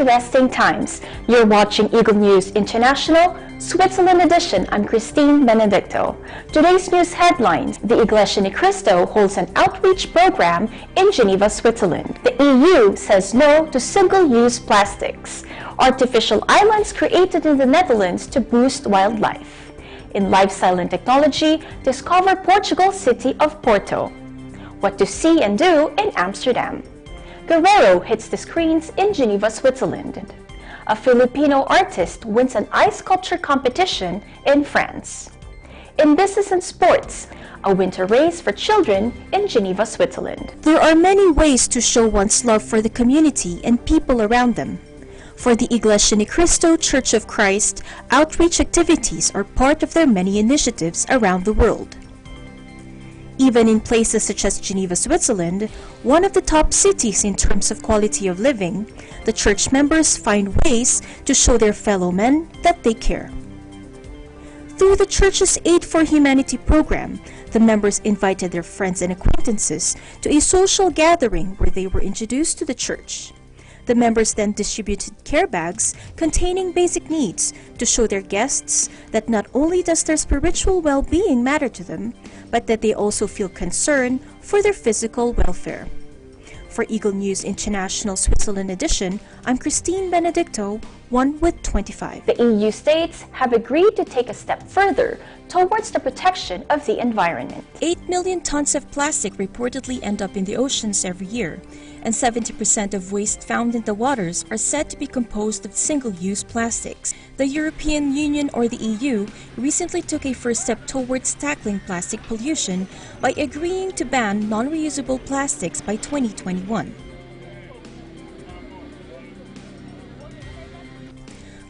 interesting times. You're watching Eagle News International, Switzerland edition. I'm Christine Benedicto. Today's news headlines: the Iglesia ni Cristo holds an outreach program in Geneva, Switzerland. The EU says no to single-use plastics. Artificial islands created in the Netherlands to boost wildlife. In lifestyle and technology, discover Portugal's city of Porto. What to see and do in Amsterdam. Guerrero hits the screens in Geneva, Switzerland. A Filipino artist wins an ice sculpture competition in France. In business and sports, a winter race for children in Geneva, Switzerland. There are many ways to show one's love for the community and people around them. For the Iglesia ni Cristo Church of Christ, outreach activities are part of their many initiatives around the world. Even in places such as Geneva, Switzerland, one of the top cities in terms of quality of living, the church members find ways to show their fellow men that they care. Through the church's Aid for Humanity program, the members invited their friends and acquaintances to a social gathering where they were introduced to the church. The members then distributed care bags containing basic needs to show their guests that not only does their spiritual well-being matter to them, but that they also feel concern for their physical welfare. For Eagle News International Switzerland edition, I'm Christine Benedicto, 1 with 25. The EU states have agreed to take a step further towards the protection of the environment. 8 million tons of plastic reportedly end up in the oceans every year, and 70% of waste found in the waters are said to be composed of single-use plastics. The European Union, or the EU, recently took a first step towards tackling plastic pollution by agreeing to ban non-reusable plastics by 2021.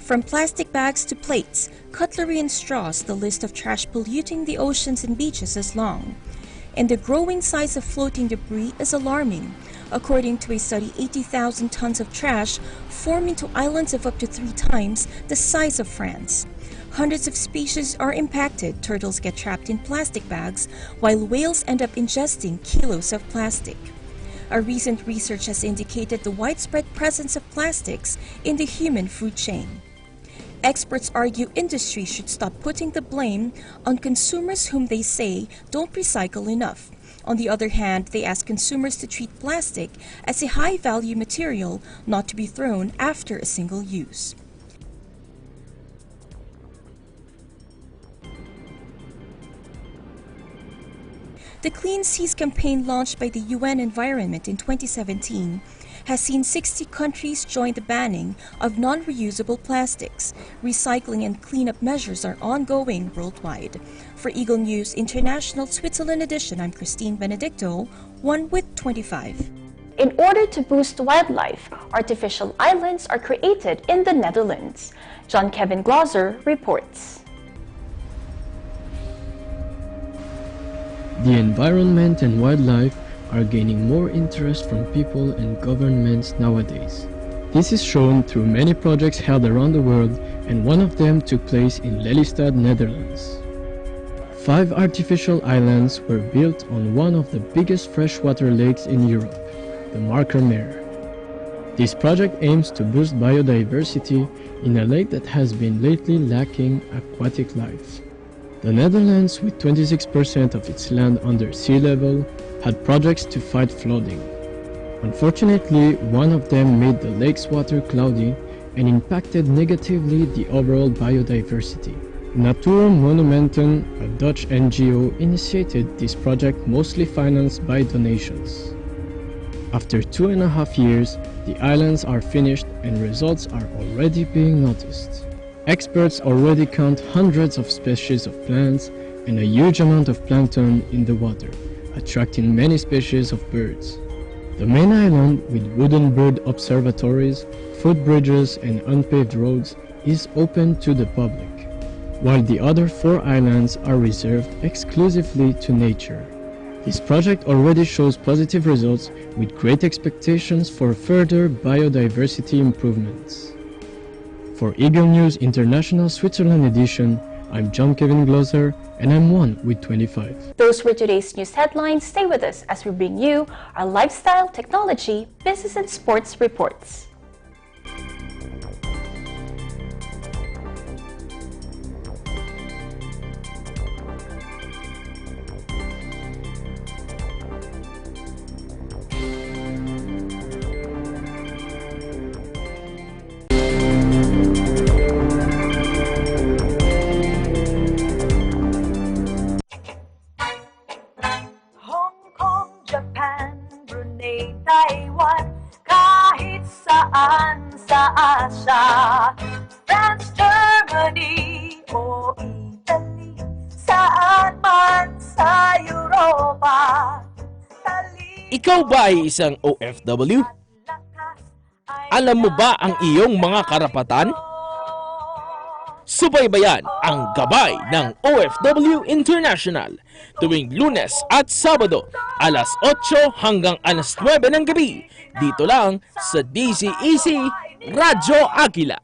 From plastic bags to plates, cutlery and straws, the list of trash polluting the oceans and beaches is long. And the growing size of floating debris is alarming. According to a study, 80,000 tons of trash form into islands of up to 3 times the size of France. Hundreds of species are impacted. Turtles get trapped in plastic bags, while whales end up ingesting kilos of plastic. A recent research has indicated the widespread presence of plastics in the human food chain. Experts argue industry should stop putting the blame on consumers whom they say don't recycle enough. On the other hand, they ask consumers to treat plastic as a high-value material not to be thrown after a single use. The Clean Seas campaign launched by the UN Environment in 2017 has seen 60 countries join the banning of non-reusable plastics. Recycling and cleanup measures are ongoing worldwide. For Eagle News International Switzerland edition, I'm Christine Benedicto, 1 with 25. In order to boost wildlife, artificial islands are created in the Netherlands. John Kevin Glauser reports. The environment and wildlife are gaining more interest from people and governments nowadays. This is shown through many projects held around the world, and one of them took place in Lelystad, Netherlands. 5 artificial islands were built on one of the biggest freshwater lakes in Europe, the Markermeer. This project aims to boost biodiversity in a lake that has been lately lacking aquatic life. The Netherlands, with 26% of its land under sea level, had projects to fight flooding. Unfortunately, one of them made the lake's water cloudy and impacted negatively the overall biodiversity. Natura Monumenten, a Dutch NGO, initiated this project mostly financed by donations. After 2.5 years, the islands are finished and results are already being noticed. Experts already count hundreds of species of plants and a huge amount of plankton in the water, attracting many species of birds. The main island, with wooden bird observatories, footbridges and unpaved roads, is open to the public, while the other 4 islands are reserved exclusively to nature. This project already shows positive results with great expectations for further biodiversity improvements. For Eagle News International Switzerland edition, I'm John Kevin Glauser, and I'm 1 with 25. Those were today's news headlines. Stay with us as we bring you our lifestyle, technology, business and sports reports. Asia, France, Germany, o Italy, saan man sa Europa. Ikaw ba ay isang OFW? Alam mo ba ang iyong mga karapatan? Subaybayan ang gabay ng OFW International tuwing Lunes at Sabado, alas 8 hanggang alas 9 ng gabi, dito lang sa DCEC Radyo Agila.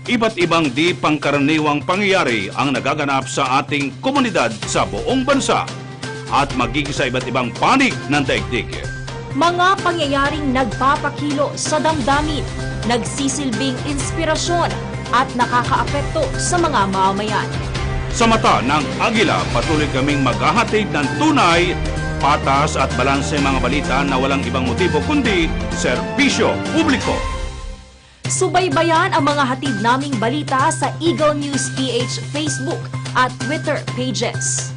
Iba't ibang di pangkaraniwang pangyayari ang nagaganap sa ating komunidad sa buong bansa at magiging sa iba't ibang panig ng daigdig. Mga pangyayaring nagpapakilo sa damdamin, nagsisilbing inspirasyon at nakakaapekto sa mga mamamayan. Sa mata ng Agila, patuloy kaming maghahatid ng tunay, patas at balanse mga balita na walang ibang motibo kundi serbisyo publiko. Subaybayan ang mga hatid naming balita sa Eaglenews.PH Facebook at Twitter pages.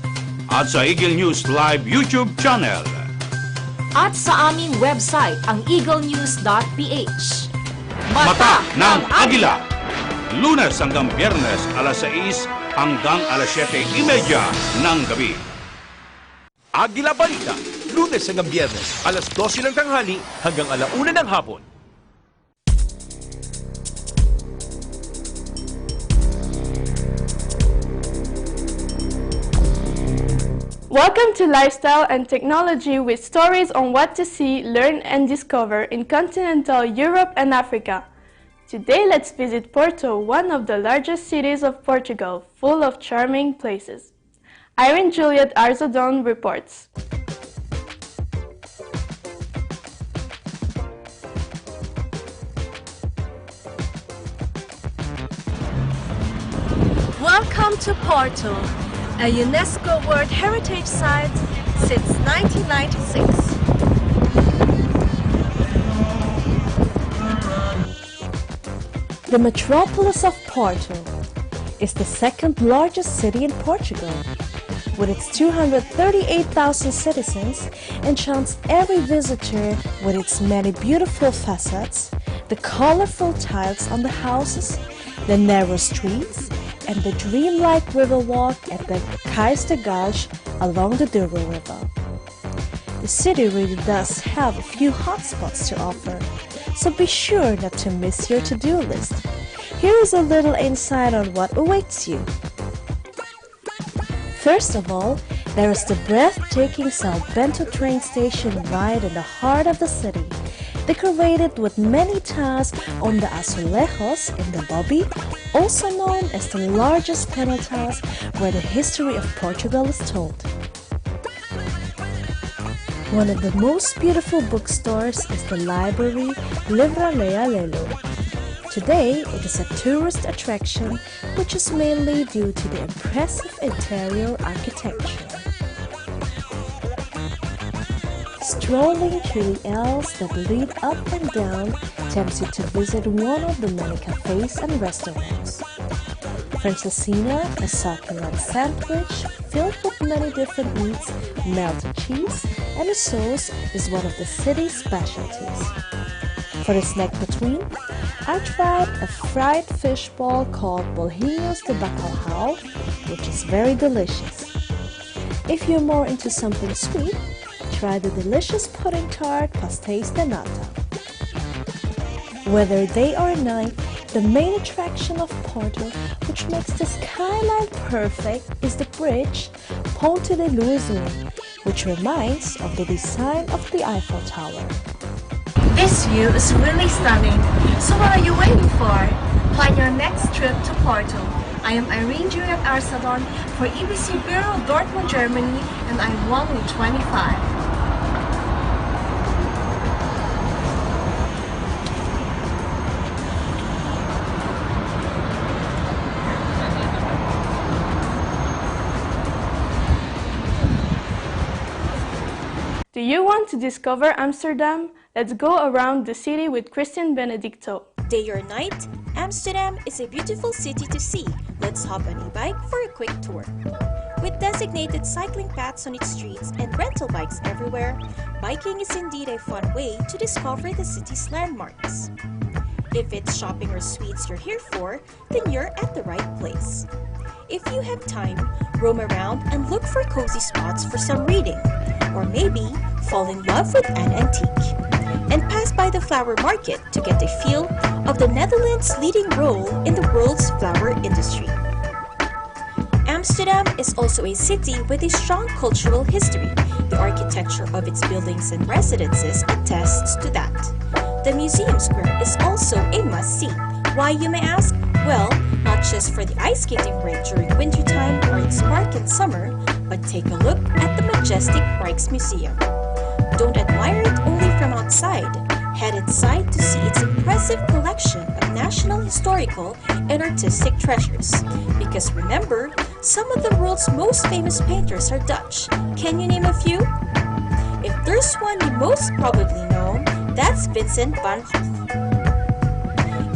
At sa Eagle News Live YouTube channel. At sa aming website, ang Eaglenews.PH. Mata ng Agila! Lunes hanggang Biyernes, alas 6 hanggang alas 7:30 ng gabi. Agila Balita, Lunes hanggang Biyernes, alas 12 ng tanghali hanggang alauna ng hapon. Welcome to Lifestyle and Technology with stories on what to see, learn and discover in continental Europe and Africa. Today let's visit Porto, one of the largest cities of Portugal, full of charming places. Irene Juliet Arzadon reports. Welcome to Porto, a UNESCO World Heritage Site since 1996. The metropolis of Porto is the second largest city in Portugal, with its 238,000 citizens, enchants every visitor with its many beautiful facades, the colorful tiles on the houses, the narrow streets, and the dreamlike river walk at the Cais de Gage along the Douro River. The city really does have a few hotspots to offer, so be sure not to miss your to-do list. Here is a little insight on what awaits you. First of all, there is the breathtaking São Bento train station right in the heart of the city, decorated with many tiles on the azulejos in the lobby, also known as the largest panel tiles where the history of Portugal is told. One of the most beautiful bookstores is the library Livraria Lelo. Today, it is a tourist attraction, which is mainly due to the impressive interior architecture. Strolling through the aisles that lead up and down tempts you to visit one of the many cafes and restaurants. Francesina, a succulent sandwich filled with many different meats, melted cheese, and a sauce is one of the city's specialties. For the snack between, I tried a fried fish ball called bolhinhos de bacalhau, which is very delicious. If you're more into something sweet, try the delicious pudding tart pastéis de nata. Whether day or night, the main attraction of Porto, which makes the skyline perfect, is the bridge Ponte de Luzon, which reminds of the design of the Eiffel Tower. This view is really stunning, so what are you waiting for? Plan your next trip to Porto. I am Irene Juliet Arzadon for EBC Bureau Dortmund, Germany, and I'm only 25. Do you want to discover Amsterdam? Let's go around the city with Christian Benedicto. Day or night, Amsterdam is a beautiful city to see. Let's hop on a bike for a quick tour. With designated cycling paths on its streets and rental bikes everywhere, biking is indeed a fun way to discover the city's landmarks. If it's shopping or sweets you're here for, then you're at the right place. If you have time, roam around and look for cozy spots for some reading, or maybe fall in love with an antique. And pass by the flower market to get a feel of the Netherlands' leading role in the world's flower industry. Amsterdam is also a city with a strong cultural history. The architecture of its buildings and residences attests to that. The Museum Square is also a must-see. Why, you may ask? Well, not just for the ice skating rink during wintertime or its park in summer, but take a look at the majestic Rijksmuseum. Don't admire it only from outside. Head inside to see its impressive collection of national historical and artistic treasures. Because remember, some of the world's most famous painters are Dutch. Can you name a few? If there's one you most probably know, that's Vincent van Gogh.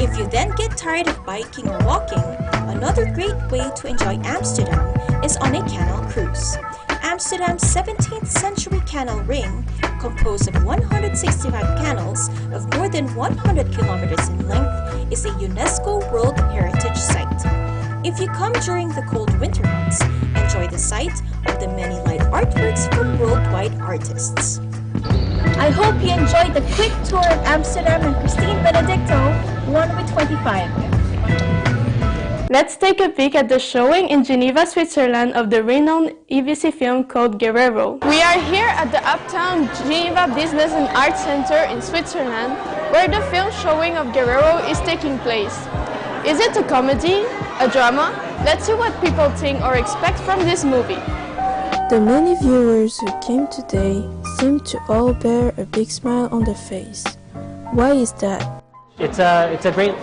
If you then get tired of biking or walking, another great way to enjoy Amsterdam is on a canal cruise. Amsterdam's 17th century canal ring, composed of 165 canals of more than 100 kilometers in length, is a UNESCO World Heritage Site. If you come during the cold winter months, enjoy the sight of the many light artworks from worldwide artists. I hope you enjoyed the quick tour of Amsterdam and Christine Benedicto, 1 with 25. Let's take a peek at the showing in Geneva, Switzerland of the renowned EBC film called Guerrero. We are here at the Uptown Geneva Business and Arts Center in Switzerland, where the film showing of Guerrero is taking place. Is it a comedy? A drama? Let's see what people think or expect from this movie. The many viewers who came today seem to all bear a big smile on their face. Why is that? It's a great,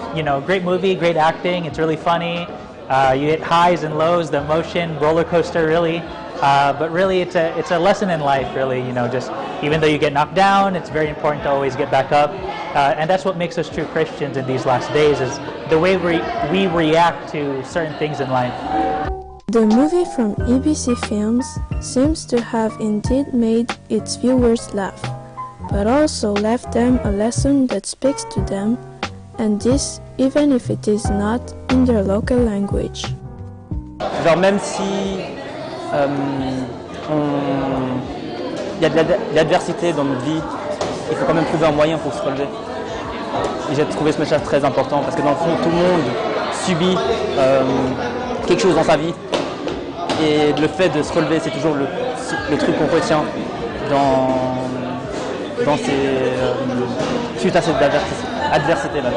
great movie, great acting. It's really funny. You hit highs and lows, the emotion, roller coaster, really. But really, it's a lesson in life, really. Just even though you get knocked down, it's very important to always get back up. And that's what makes us true Christians in these last days, is the way we react to certain things in life. The movie from EBC Films seems to have indeed made its viewers laugh, but also left them a lesson that speaks to them, and this even if it is not in their local language. Genre même si il y a de l'adversité dans notre vie, il faut quand même trouver un moyen pour se relever. Et j'ai trouvé ce message très important parce que dans le fond tout le monde subit quelque chose dans sa vie, et le fait de se relever c'est toujours le truc qu'on retient suite à cette adversité-là.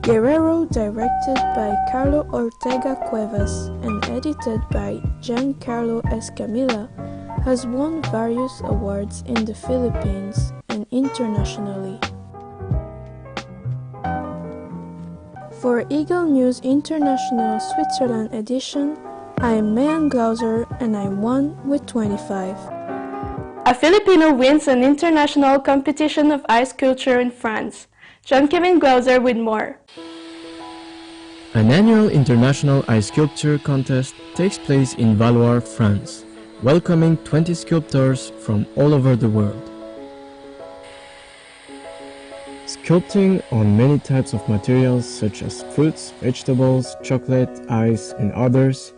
Guerrero, directed by Carlo Ortega Cuevas and edited by Giancarlo Escamilla, has won various awards in the Philippines and internationally. For Eagle News International Switzerland edition, I am Mayan Glauser and I'm 1 with 25. A Filipino wins an international competition of ice sculpture in France. Jean-Kevin Glauser with more. An annual international ice sculpture contest takes place in Valois, France, welcoming 20 sculptors from all over the world. Sculpting on many types of materials such as fruits, vegetables, chocolate, ice, and others,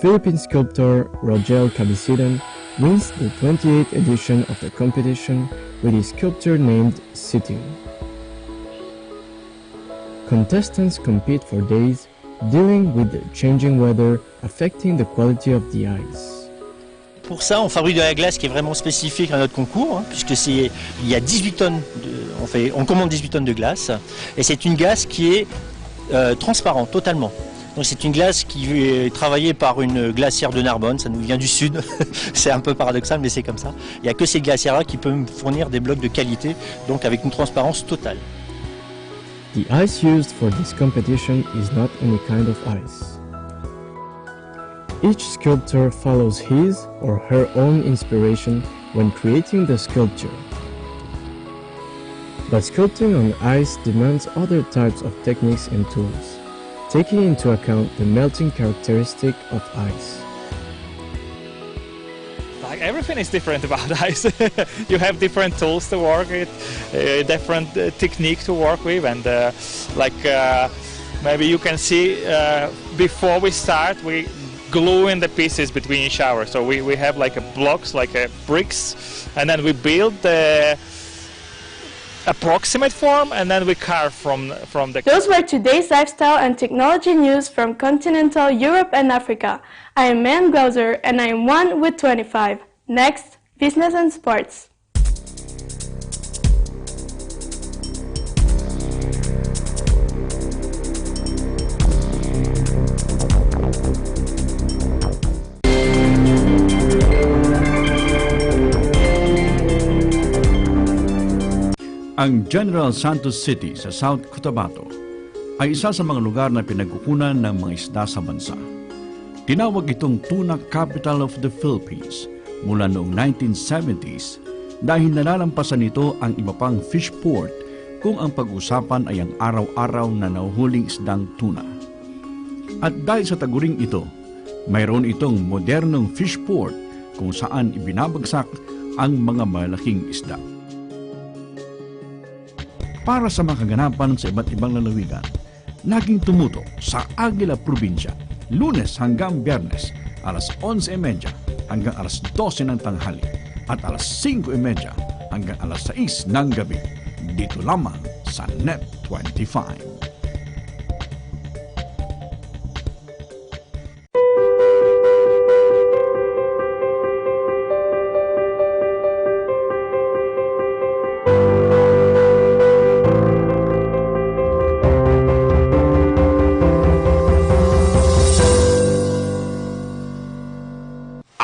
Philippine sculptor Rogel Cabisidan wins the 28th edition of the competition with his sculpture named Sitting. Contestants compete for days, dealing with the changing weather affecting the quality of the ice. Pour ça, on fabrique de la glace qui est vraiment spécifique à notre concours, puisque il y a 18 tonnes, on commande 18 tonnes de glace, et c'est une glace qui est transparente totalement. Donc c'est une glace qui est travaillée par une glacière de Narbonne, ça nous vient du sud, c'est un peu paradoxal mais c'est comme ça. Il n'y a que ces glacières-là qui peuvent me fournir des blocs de qualité, donc avec une transparence totale. The ice used for this competition is not any kind of ice. Each sculptor follows his or her own inspiration when creating the sculpture. But sculpting on ice demands other types of techniques and tools, taking into account the melting characteristic of ice. like everything is different about ice. You have different tools to work with, different technique to work with, and maybe you can see before we start, we glue in the pieces between each other. So we have like blocks, like bricks, and then we build the approximate form, and then we carve from the... Those were today's lifestyle and technology news from continental Europe and Africa. I am Ma'am Glauser, and I am 1 with 25. Next, business and sports. Ang General Santos City sa South Cotabato ay isa sa mga lugar na pinagkukunan ng mga isda sa bansa. Tinawag itong Tuna Capital of the Philippines mula noong 1970s dahil nalalampasan nito ang iba pang fish port kung ang pag-usapan ay ang araw-araw na nahuhuling isdang tuna. At dahil sa taguring ito, mayroon itong modernong fish port kung saan ibinabagsak ang mga malaking isda. Para sa mga kaganapan sa iba't ibang lalawigan, laging tumutok sa Aguila Probinsya, Lunes hanggang Biyernes, alas 11:30 hanggang alas 12 ng tanghali at alas 5:30 hanggang alas 6 ng gabi. Dito lamang sa Net 25.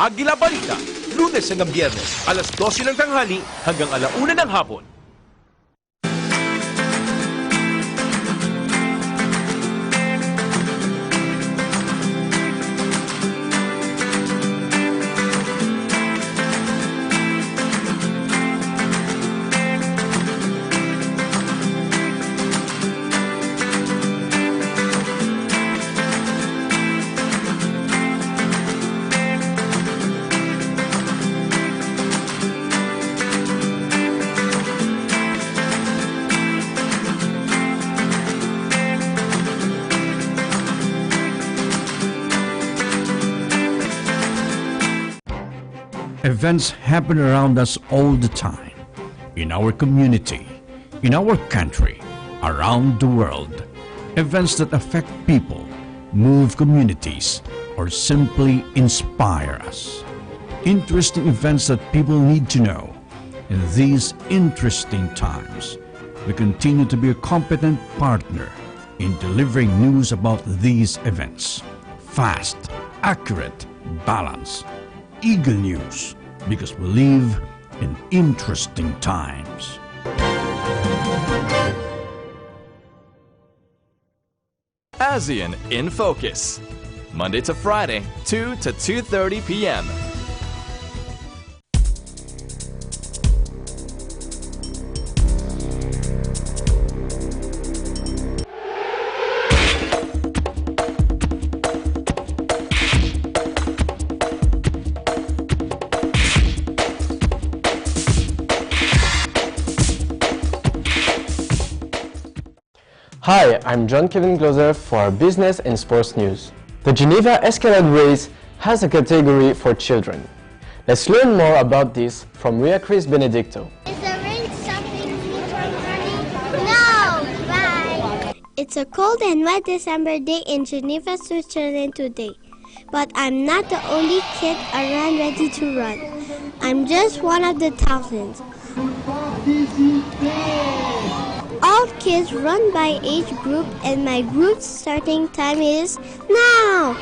Agila Balita, Lunes hanggang Biyernes, alas 12 ng tanghali hanggang alauna ng hapon. Events happen around us all the time, in our community, in our country, around the world. Events that affect people, move communities, or simply inspire us. Interesting events that people need to know. In these interesting times, we continue to be a competent partner in delivering news about these events. Fast, accurate, balanced. Eagle News, because we live in interesting times. ASEAN in Focus, Monday to Friday, 2 to 2:30 p.m. Hi, I'm John Kevin Gloser for Business and Sports News. The Geneva Escalade Race has a category for children. Let's learn more about this from Ria Chris Benedicto. Is the rain stopping me from running? No! Bye! It's a cold and wet December day in Geneva, Switzerland today. But I'm not the only kid around ready to run. I'm just one of the thousands. All kids run by age group, and my group's starting time is now!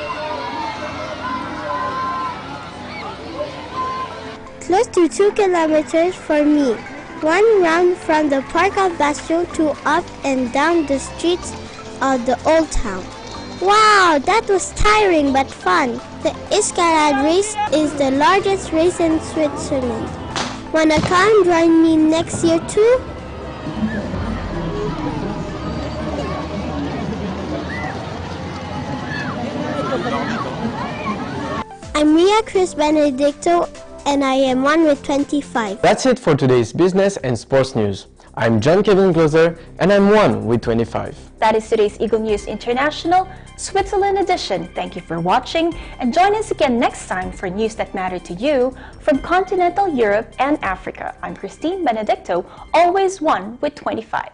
Close to 2 kilometers for me. One round from the Park of Bastion to up and down the streets of the old town. Wow, that was tiring but fun. The Escalade race is the largest race in Switzerland. Wanna come join me next year too? I'm Ria Chris Benedicto and I am 1 with 25. That's it for today's business and sports news. I'm John Kevin Gloser, and I'm 1 with 25. That is today's Eagle News International, Switzerland edition. Thank you for watching, and join us again next time for news that matter to you from continental Europe and Africa. I'm Christine Benedicto, always 1 with 25.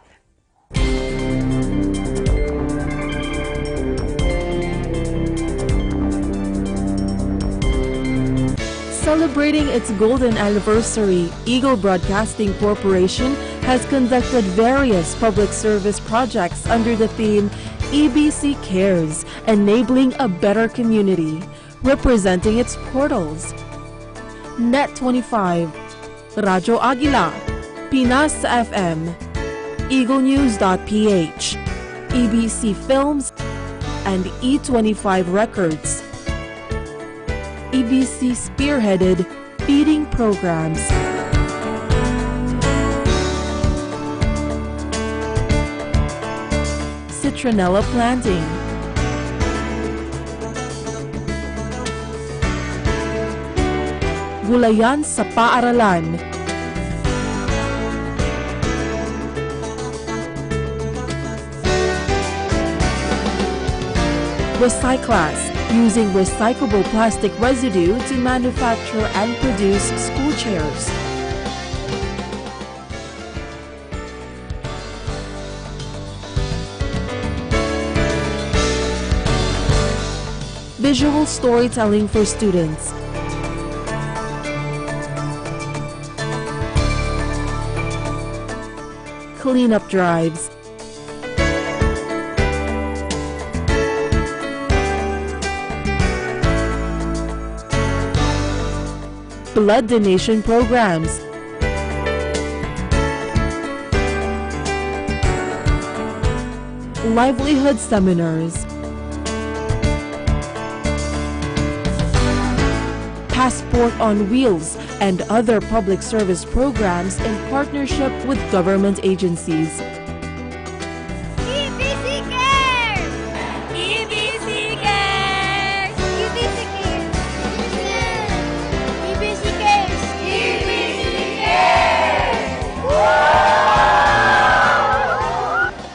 Celebrating its golden anniversary, Eagle Broadcasting Corporation has conducted various public service projects under the theme EBC Cares, Enabling a Better Community, representing its portals: Net 25, Radyo Aguila, Pinas FM, Eaglenews.PH, EBC Films, and E25 Records. EBC spearheaded feeding programs. Citronella planting. Gulayan sa paaralan. Recyclas, using recyclable plastic residue to manufacture and produce school chairs. Visual storytelling for students. Cleanup drives. Blood donation programs. Livelihood seminars. Passport on Wheels and other public service programs in partnership with government agencies. EBC Cares! EBC Cares! EBC Cares! EBC Cares! EBC Cares!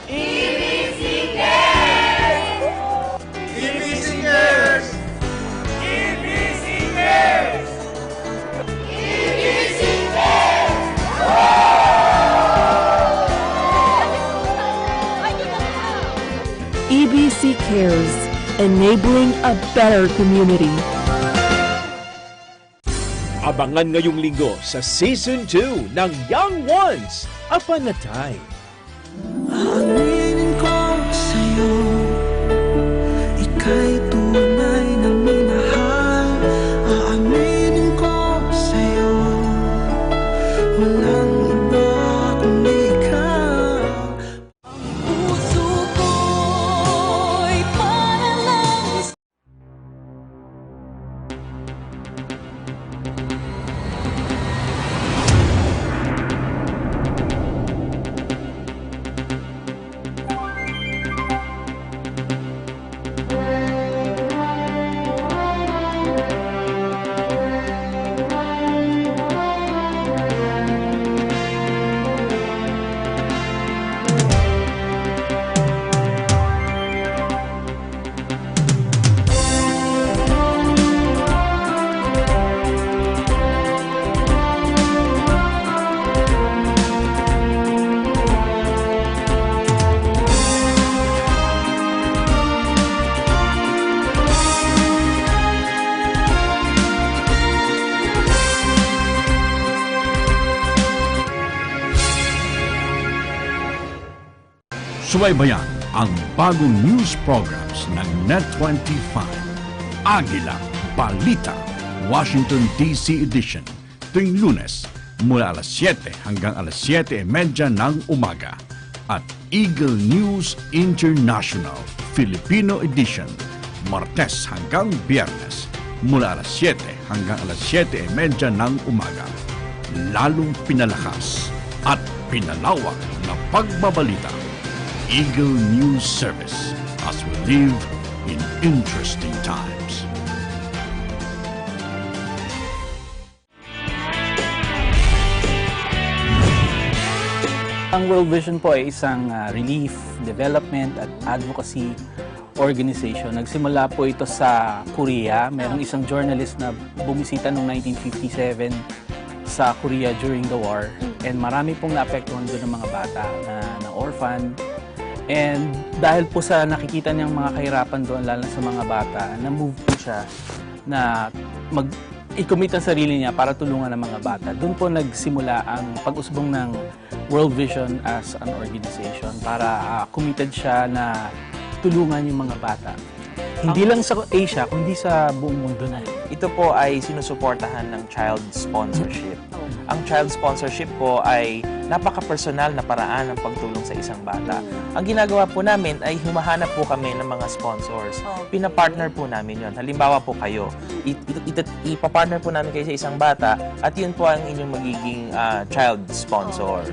EBC Cares! EBC Cares! EBC Cares! EBC EBC Cares, enabling a better community. Abangan ngayong linggo sa Season 2 ng Young Ones, Upon a Time. Aaminin ko sa'yo, ika'y tunay na minahal. Aaminin ko sa'yo, walang iba kundi ikaw. Ang puso ko'y para lang. Subaybayan ang bagong news programs ng Net25. Aguila, Balita, Washington DC Edition, tuwing Lunes mula alas 7 hanggang alas 7:30 ng umaga. At Eagle News International, Filipino Edition, Martes hanggang Biyernes mula alas 7 hanggang alas 7:30 ng umaga. Lalong pinalakas at pinalawak na pagbabalita. Eagle News Service, as we live in interesting times. Ang World Vision po ay isang relief, development at advocacy organization. Nagsimula po ito sa Korea. Merong isang journalist na bumisita noong 1957 sa Korea during the war. And marami pong naapektuhan doon ng mga bata na orphan. And dahil po sa nakikita niyang mga kahirapan doon, lalo sa mga bata, na-move po siya na i-commit ang sarili niya para tulungan ang mga bata. Doon po nagsimula ang pag-usbong ng World Vision as an organization para committed siya na tulungan yung mga bata. Hindi lang sa Asia, kundi sa buong mundo na. Ito po ay sinusuportahan ng child sponsorship. Ang child sponsorship po ay napaka-personal na paraan ng pagtulong sa isang bata. Ang ginagawa po namin ay humahanap po kami ng mga sponsors. Pinapartner po namin yon. Halimbawa po kayo, ipapartner po namin kayo sa isang bata at yun po ang inyong magiging child sponsor.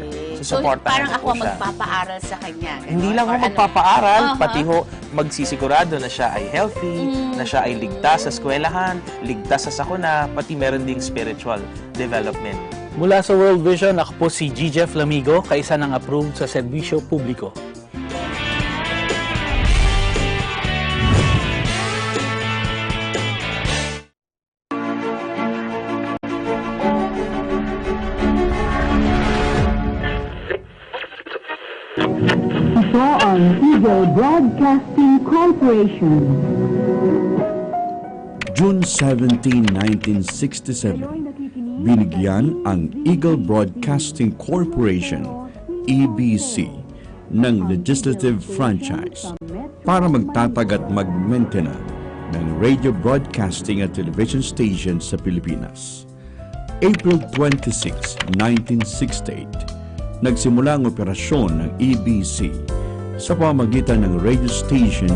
So, parang ako magpapaaral sa kanya. Hindi lang ako magpapaaral, pati ho magsisigurado na siya ay healthy, na siya ay ligtas sa eskwelahan, ligtas sa sakuna, pati meron ding spiritual development. Mula sa World Vision, ako po si Gigi Flamigo, kaisa ng approved sa serbisyo publiko. Ito ang Eagle Broadcasting Corporation. June 17, 1967, binigyan ang Eagle Broadcasting Corporation, EBC, ng legislative franchise para magtatag at mag-maintain ng radio broadcasting at television stations sa Pilipinas. April 26, 1968, nagsimula ang operasyon ng EBC sa pamamagitan ng radio station